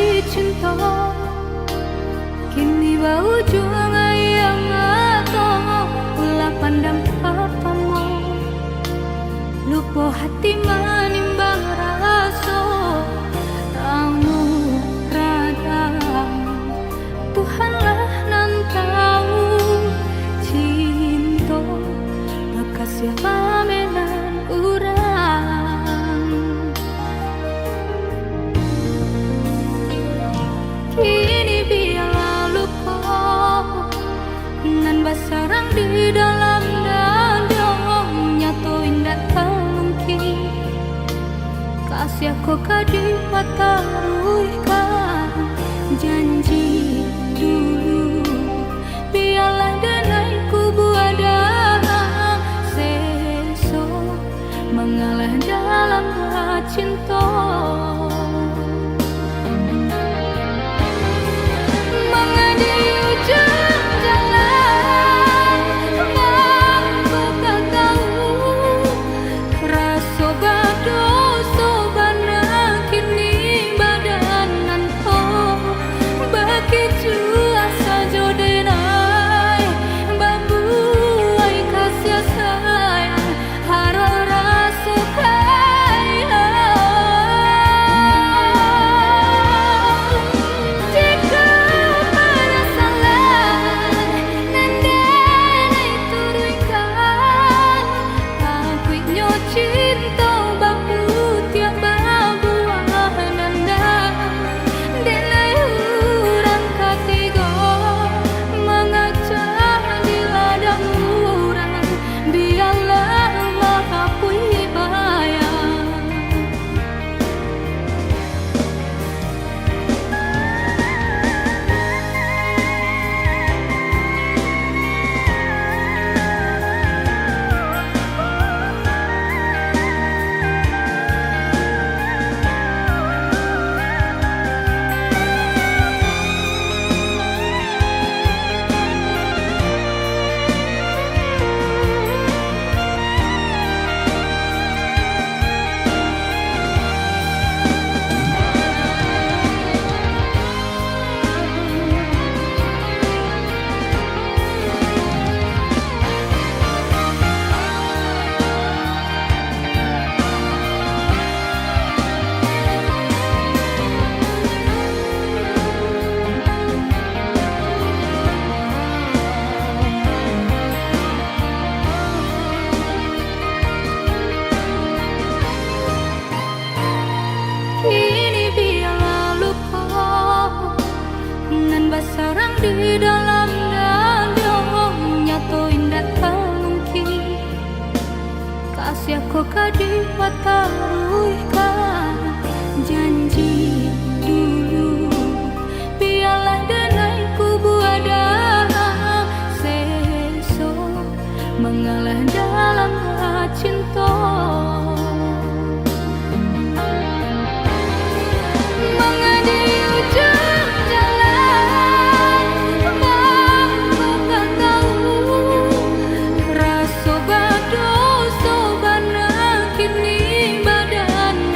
jadi cinta. Kini bau juang yang atau ulah pandang papamu, lupa hati manimbang rasa tamu radang. Tuhanlah nan tahu cinta bekas siapa menan urang. Kini biarlah lupa nan basarang di dalam dada, nyatoin dat mungkin kasih aku kadipat taruhkan janji dulu. Biarlah danai kubu ada seso mengalah dalam cinta. Mengadi ujung jalan, mampu kau tahu rasa badoso bana kini badanan to bagi jua saja denai babu ai kasih sayang haro rasa kaya. Jika pada salah nandai turunkan aku nyo cinta babu tiap babuah nanda denai urang ketiga mengajak di ladang urang biarlah mengakui bayang. Kini biarlah lupa nan basarang di dalam dada, nyatoin dat mungkin kasih aku kadipat taruhkan janji dulu. Biarlah danai kubu ada seso mengalah dalam cinta. Mengadi ujung jalan, mampu kau tahu rasa badoso bana kini badan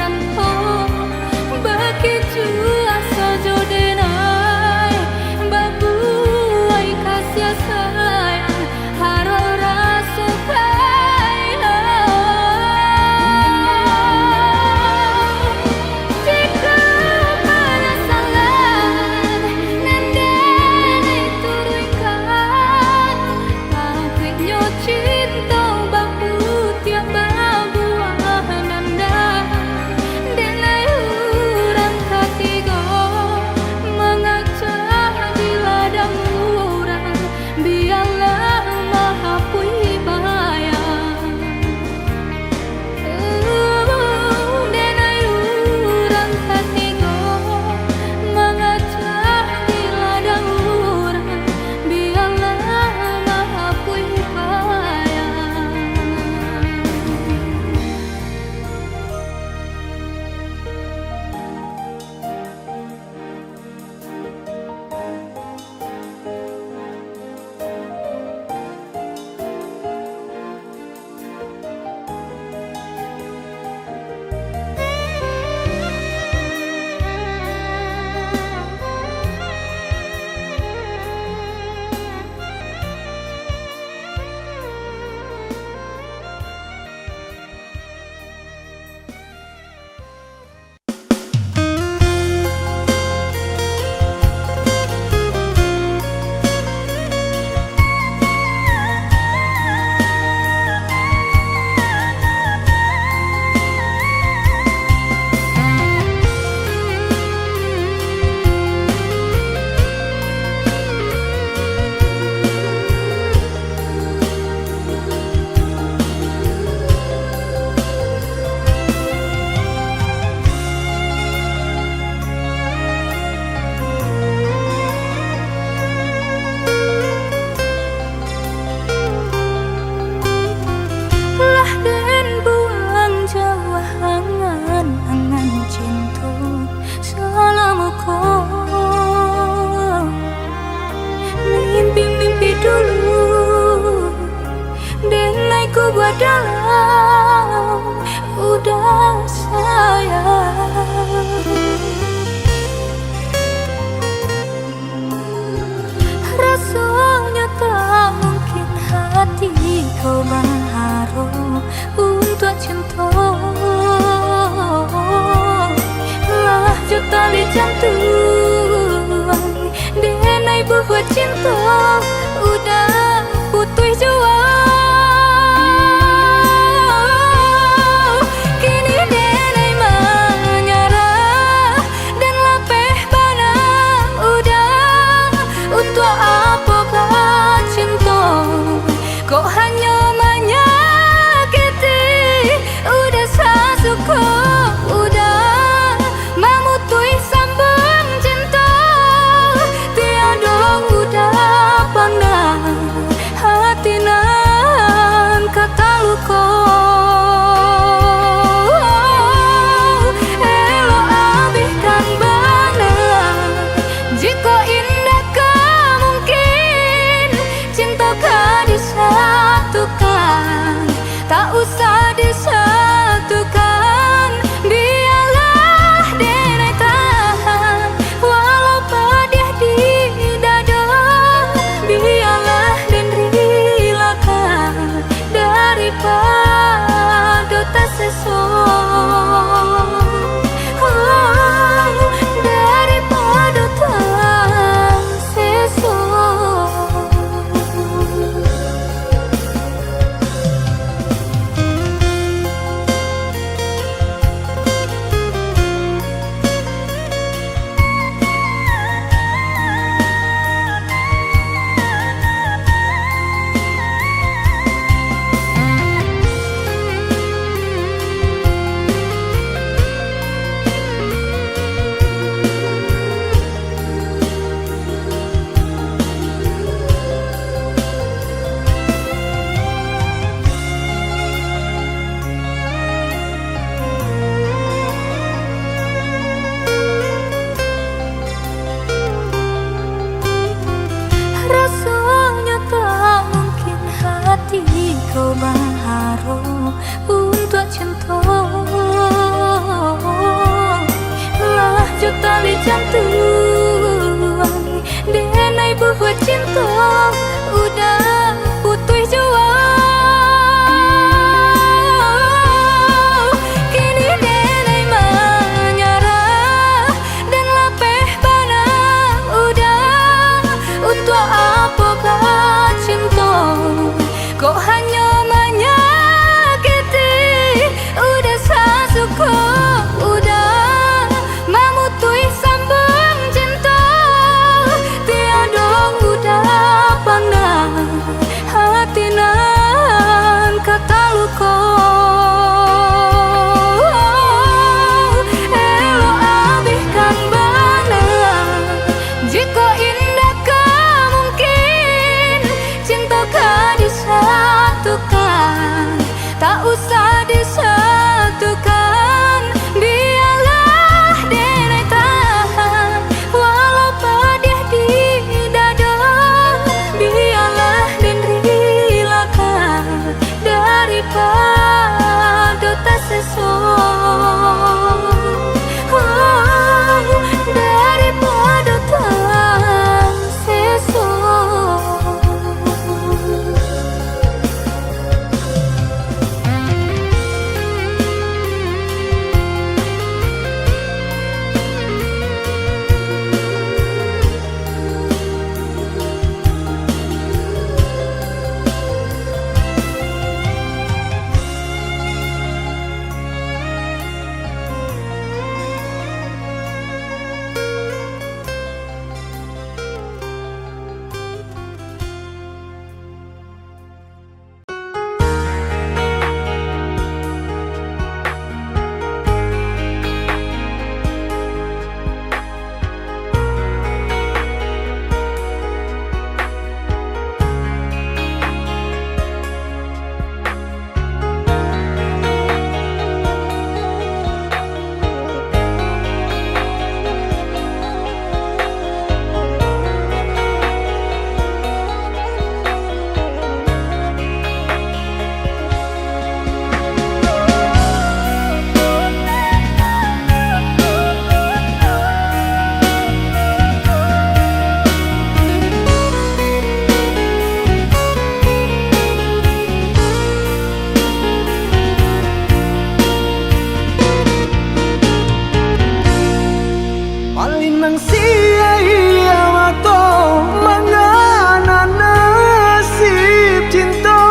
nang sia-ia mato mangana nasib cinta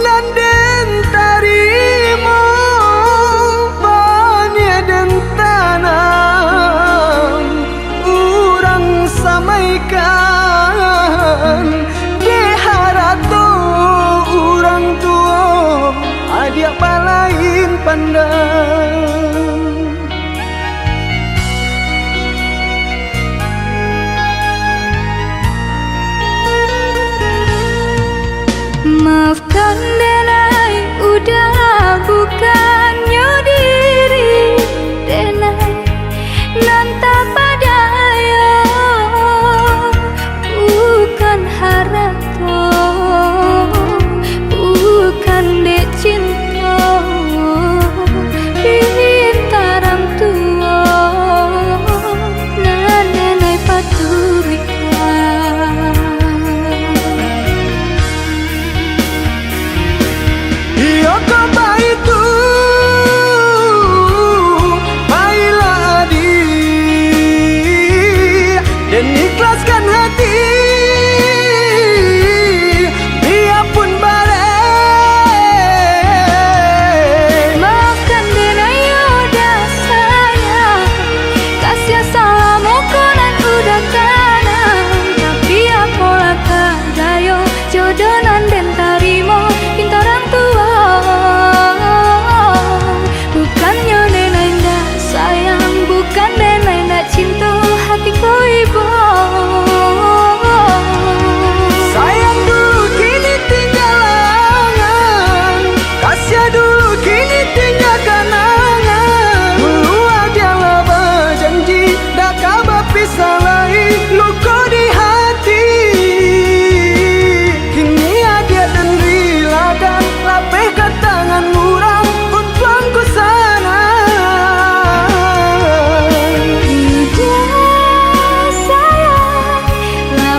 nan den tarimo banya den tanam urang samaikan de harato urang tua adia palain pandang. Maafkan denai udah bukannya diri denai nan tak padaya bukan harato bukan dek cinta pintaram tua nan denai paturikan. Dan ikhlaskan hati biarpun badai. Maafkan denai udah sayang kasih salam konan udah tanam tapi apalah kadayo jodoh nan den tarimo pintarang tua bukannya denai ndak sayang bukan denai ndak cinta hatiku ibu. Sayang dulu kini tinggalan, kasih dulu kini tinggal kenangan. Dulu adalah berjanji, dak kabar pisah lagi luka di hati. Kini ada dan riladan, lapeh ke tangan murang untuk ku sana.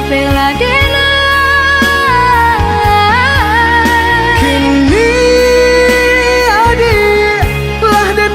Bela denai Kini adik lah dan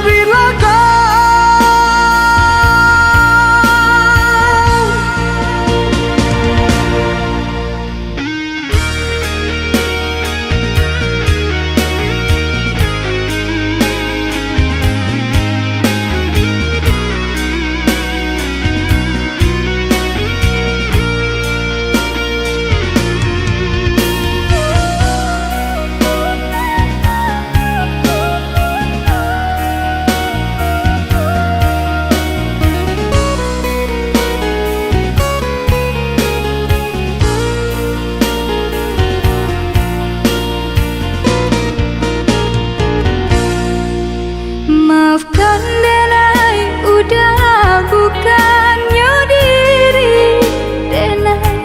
maafkan denai udah bukannya diri denai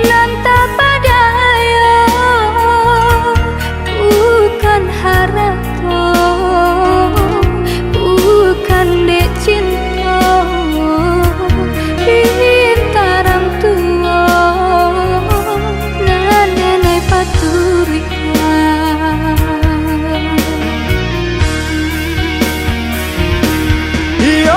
nan tak padaya bukan harato bukan dek cinta pintaram tua nan denai paturikan. Yo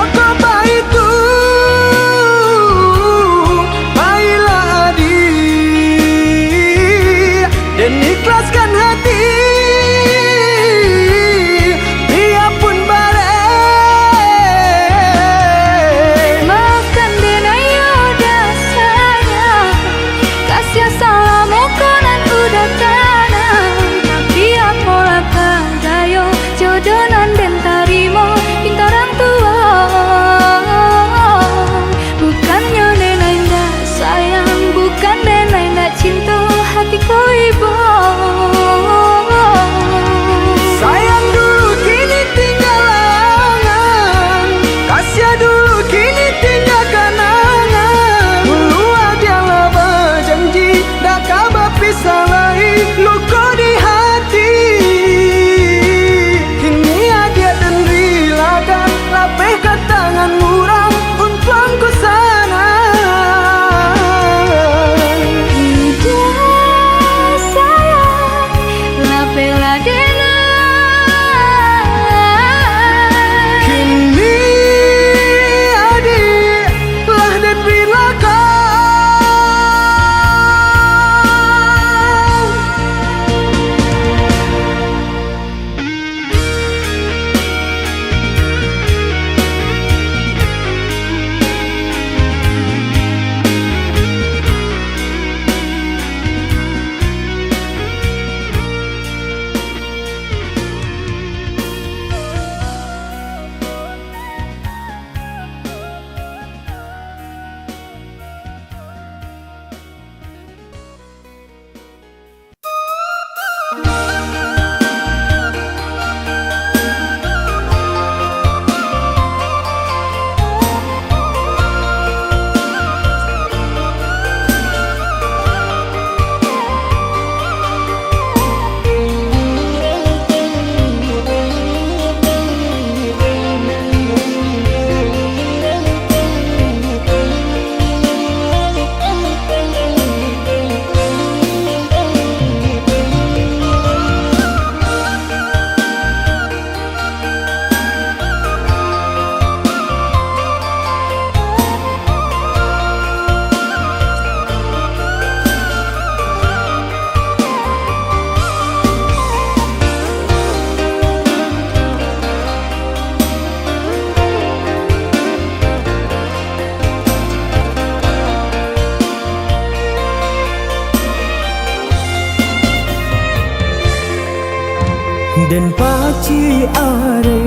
Den paci are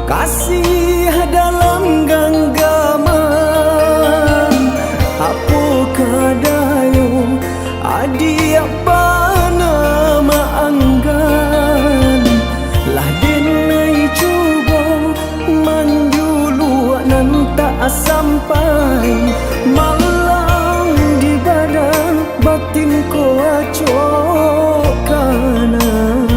kasih dalam genggaman, apa kadayo adi apa nama anggan lah denai cuba manjulu nan tak sampai malam di badan batin ko acok kanan.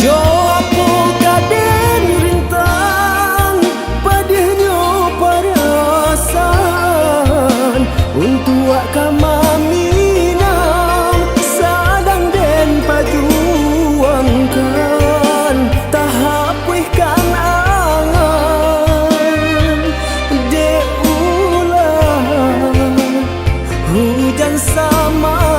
Jo apo kaden rintang padahnya perasaan untuk kamaminang sadang den pajuangkan tahap wihkan angan de ulah hujan sama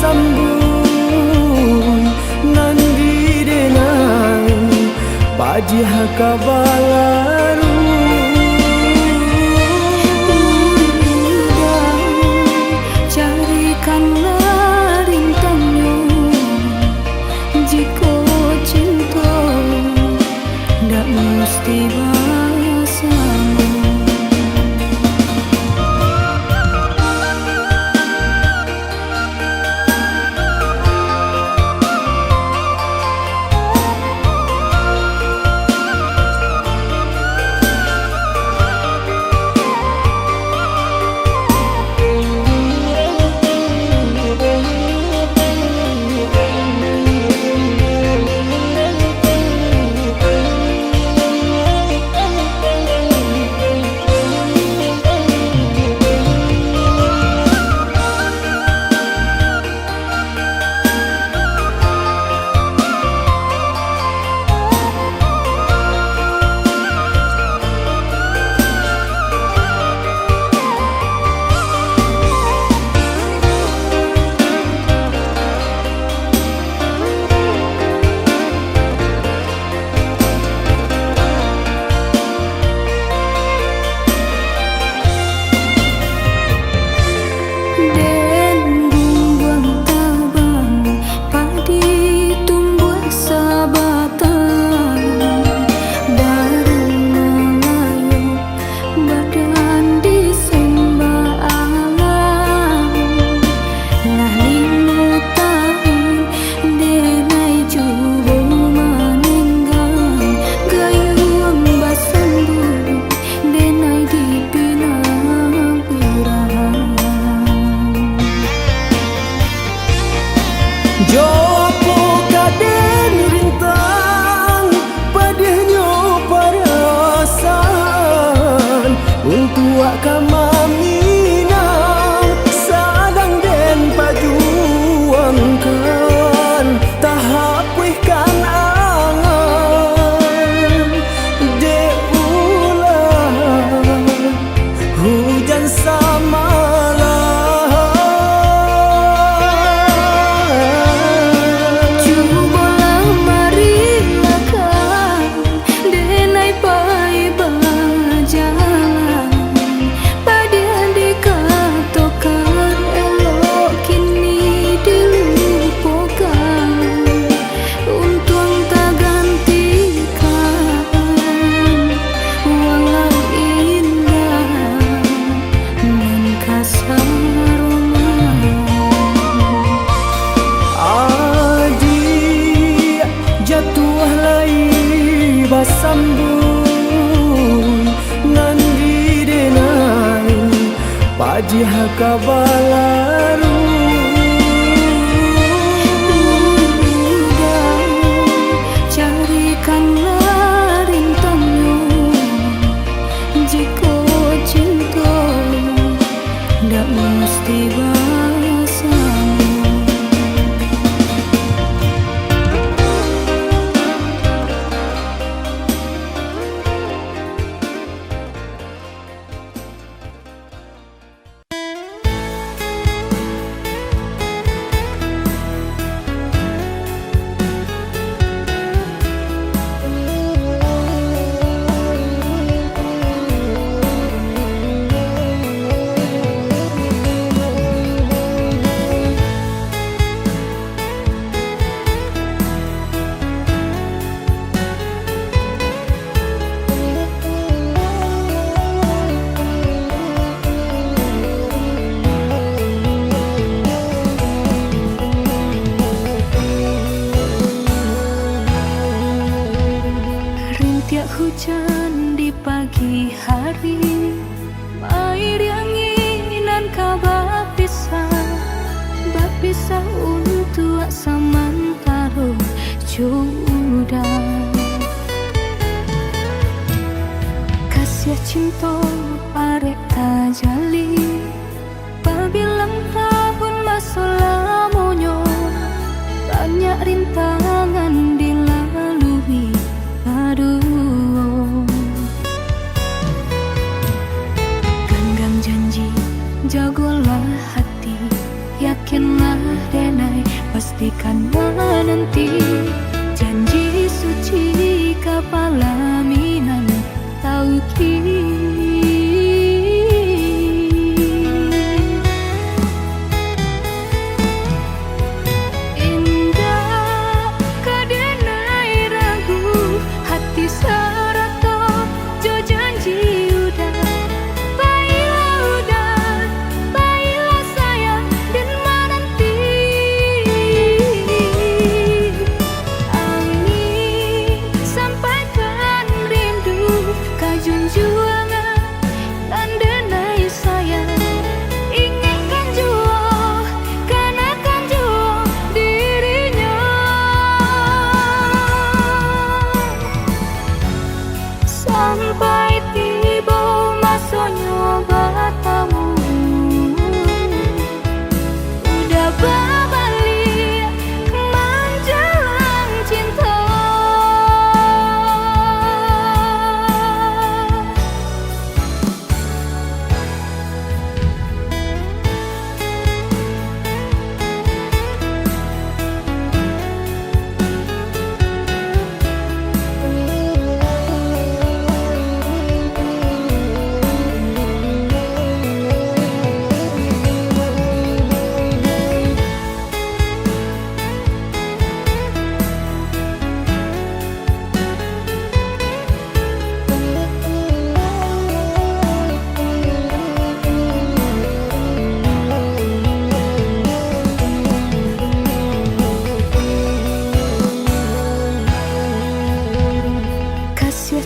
sambung nandi denang paji hakabalaru carikanlah rintangnya jika cinta ndak mesti bahasa. hakabalaru. Carikanlah rintangmu jika cinta ndak mesti bahasamu. Rintiak hujan di pagi hari, air anginan kabar pisah untuk samantara jodoh. Kasih cinta arek tajali, pabilang tahun masa lamonyo, banyak rintangan dilalui. Aduh, genggam janji, jagolah hati, yakinlah denai, pastikan menanti. Janji suci kapalaminan tauhid. Sampai tiba masanya bertemu, udah berbalik menjelang cinta.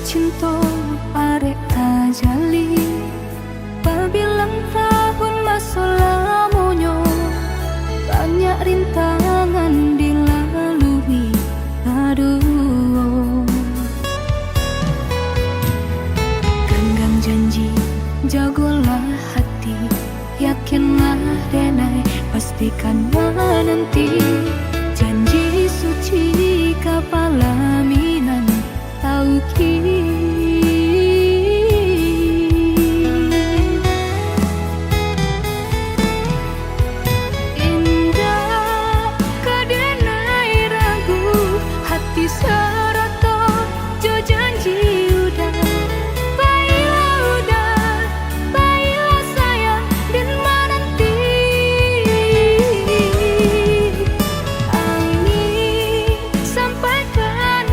Cinta arek tajali, pabilang tahun masa lamonyo, banyak rintangan dilalui. Aduh, genggam janji, jagolah hati, yakinlah denai, pastikan menanti. Janji suci kapalaminan tauhid. Indah kadenai ragu, hati serata jo janji udah. Baiklah sayang dan menanti. Angin sampaikan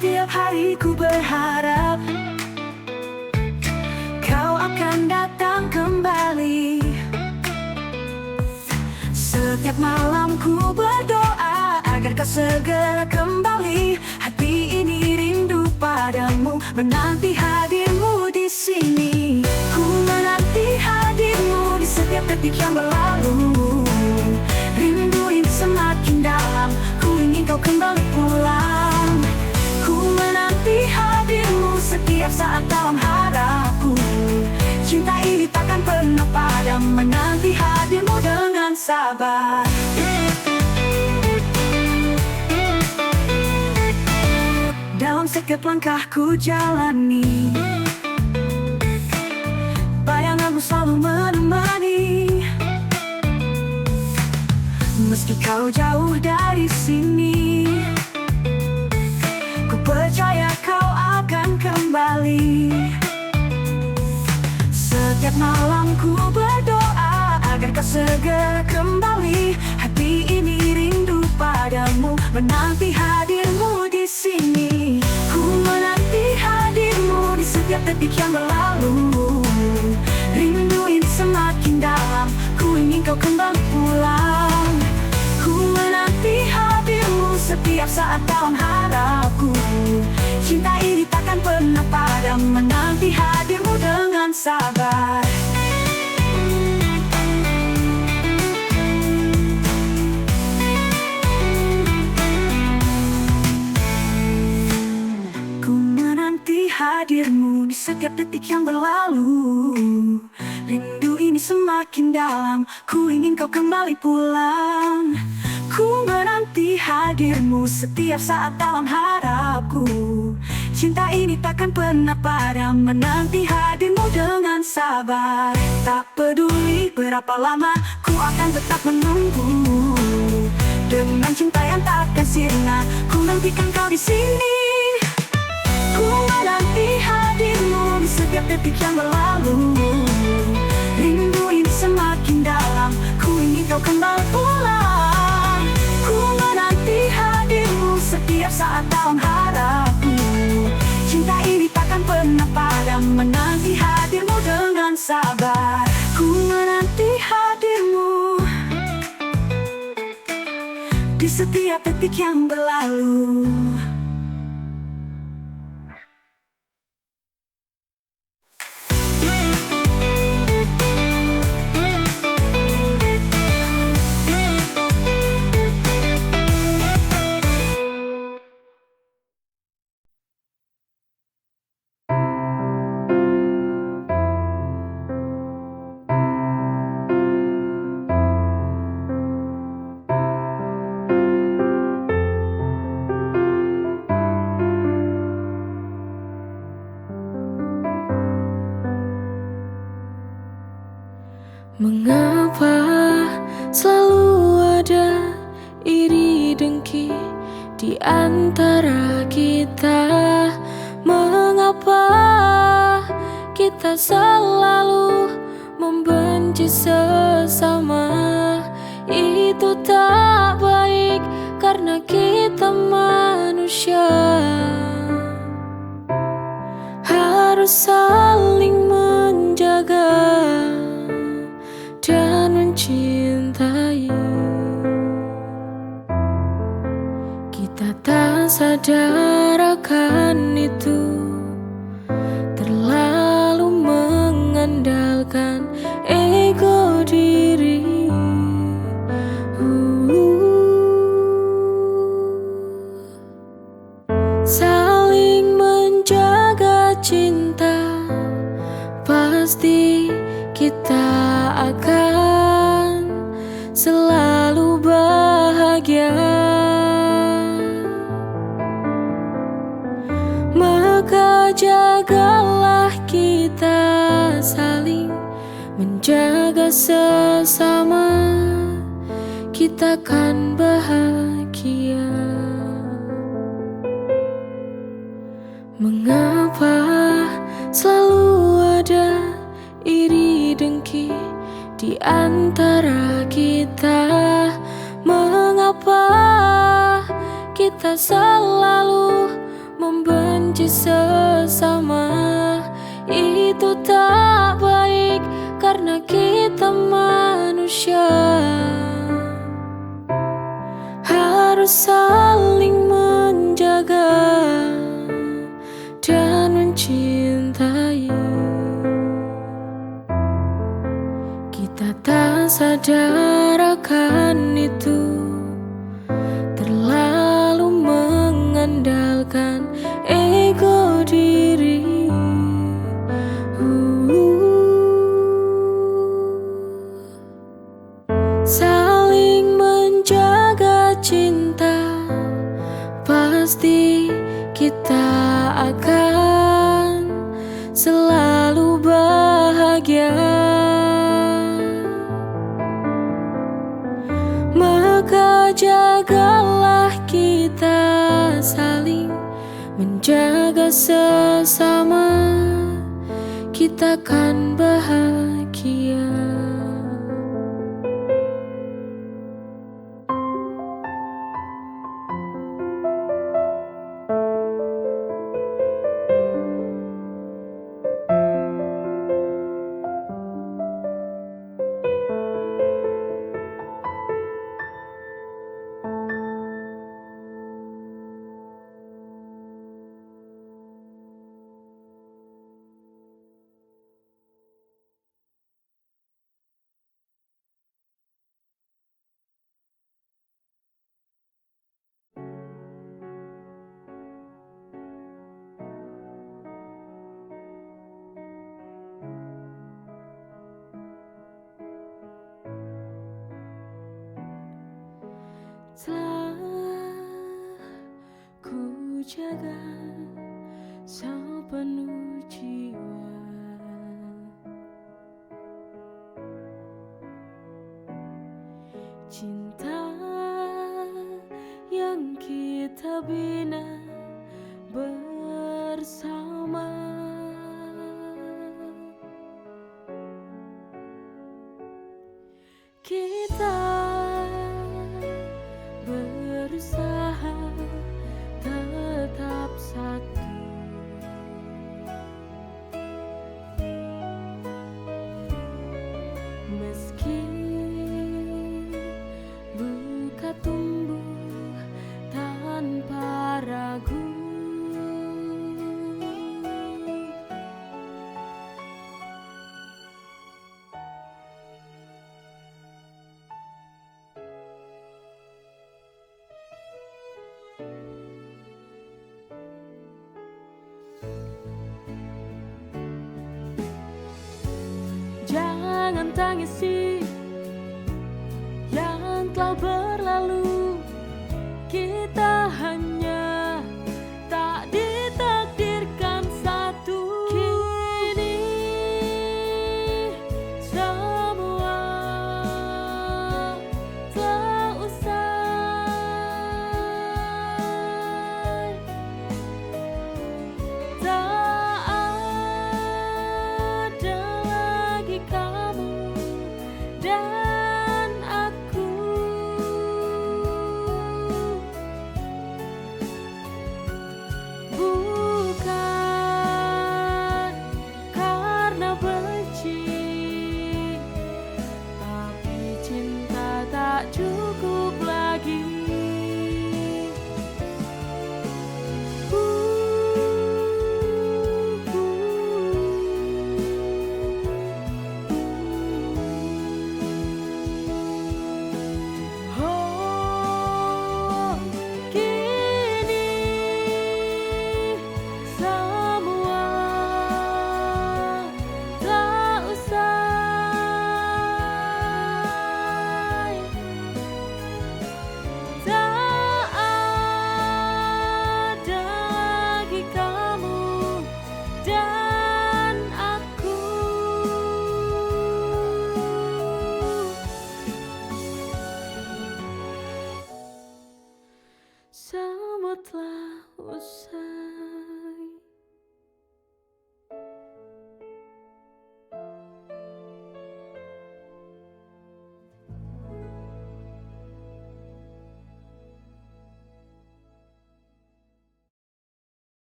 Setiap hari ku berharap kau akan datang kembali. Setiap malam ku berdoa agar kau segera kembali. Hati ini rindu padamu, menanti hadirmu di sini. Ku menanti hadirmu di setiap detik yang berlalu. Rindu ini semakin dalam, ku ingin kau kembali pulang. Ku menanti hadirmu setiap saat dalam harapku. Cinta ini takkan pernah padam, menanti hadirmu dengan sabar. Dalam setiap langkah ku jalani, bayanganmu selalu menemani. Meski kau jauh dari sini, ku percaya kau akan kembali. Setiap malam ku berdoa agar kau segera kembali. Hati ini rindu padamu, menanti hadirmu di sini. Ku menanti hadirmu di setiap detik yang berlalu. Rindu ini semakin dalam, ku ingin kau kembali pulang. Ku menanti hadirmu setiap saat dalam harapku. Cinta ini takkan pernah padam, menanti hadirmu dengan sabar. Ku menanti hadirmu di setiap detik yang berlalu. Rindu ini semakin dalam, ku ingin kau kembali pulang. Ku menanti hadirmu setiap saat dalam harapku. Cinta ini takkan pernah padam, menanti hadirmu dengan sabar. Tak peduli berapa lama, ku akan tetap menunggu. Dengan cinta yang takkan sirna, ku nantikan kau di sini. Ku menanti hadirmu di setiap detik yang berlalu. Rindu ini semakin dalam, ku ingin kau kembali pulang. Ku menanti hadirmu setiap saat dalam harapku. Cinta ini takkan pernah padam, menanti hadirmu dengan sabar. Ku menanti hadirmu di setiap detik yang berlalu. Mengapa selalu ada iri dengki di antara kita? Mengapa kita selalu membenci sesama? Itu tak baik karena kita manusia. Harus saling menjaga dan mencintai. Kita tak sadar akan itu, terlalu mengandalkan ego diri. Saling menjaga cinta, pasti kita akan selalu bahagia. Maka jagalah kita saling menjaga sesama, kita kan bahagia. Mengapa selalu ada iri dengki di antara kita? Mengapa kita selalu membenci sesama. Itu tak baik karena kita manusia harus saling menjaga dan mencintai. Kita tak sadar akan itu, terlalu mengandalkan ego diri. Saling menjaga cinta, pasti kita akan selalu bahagia. Maka jagalah kita saling menjaga sesama, kita kan bahagia. Telah ku jaga sepenuh jiwa, cinta yang kita bina bersama. Kita berusaha tetap satu, meski luka tumbuh tanpa ragu. Jangan tangisi yang telah berlalu, kita hanya tak ditakdirkan satu. Kini semua telah usai, tak ada lagi kamu dan aku. Bukan karena benci, tapi cinta tak cukup lagi. Oh, kini semua tak usai, tak ada lagi kamu dan aku. Semua telah usai.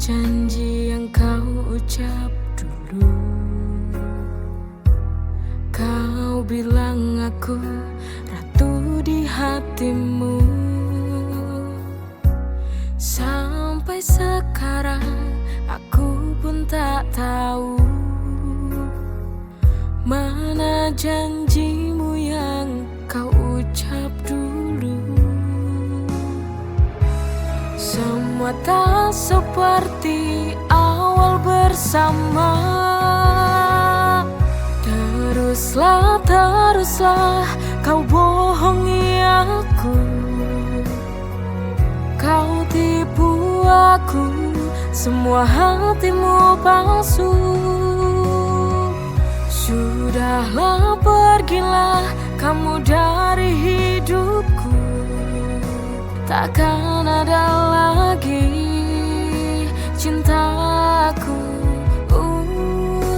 janji yang kau ucap dulu. Kau bilang aku ratu di hatimu. Sampai sekarang aku pun tak tahu mana janjimu yang kau ucap dulu. Semua tak seperti awal bersama. Teruslah kau bohongi aku. Kau tipu aku, semua hatimu palsu. Sudahlah, pergilah kamu dari hidupku. Takkan ada lagi cintaku untukmu.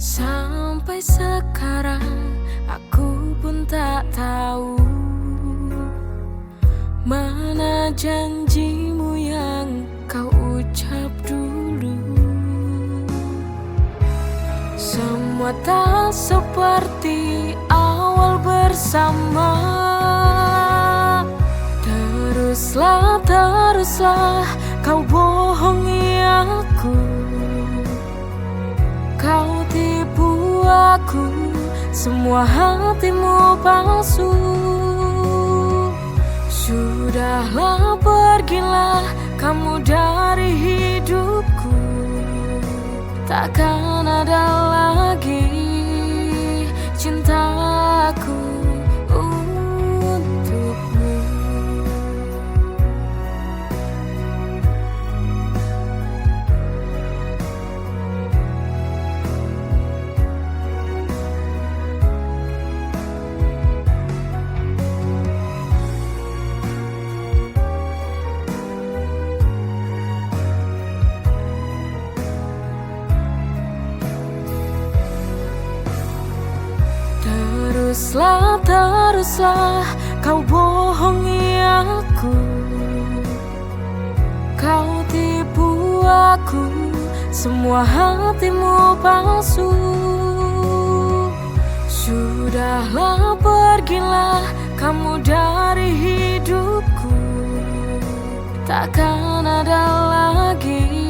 Sampai sekarang aku pun tak tahu mana janjimu yang kau ucap dulu. Semua tak seperti awal bersama. Teruslah kau bohongi aku. Kau tipu aku, semua hatimu palsu. Sudahlah, pergilah kamu dari hidupku. Takkan ada lagi cintaku untukmu. Teruslah kau bohongi aku. Kau tipu aku, semua hatimu palsu. Sudahlah, pergilah kamu dari hidupku. Takkan ada lagi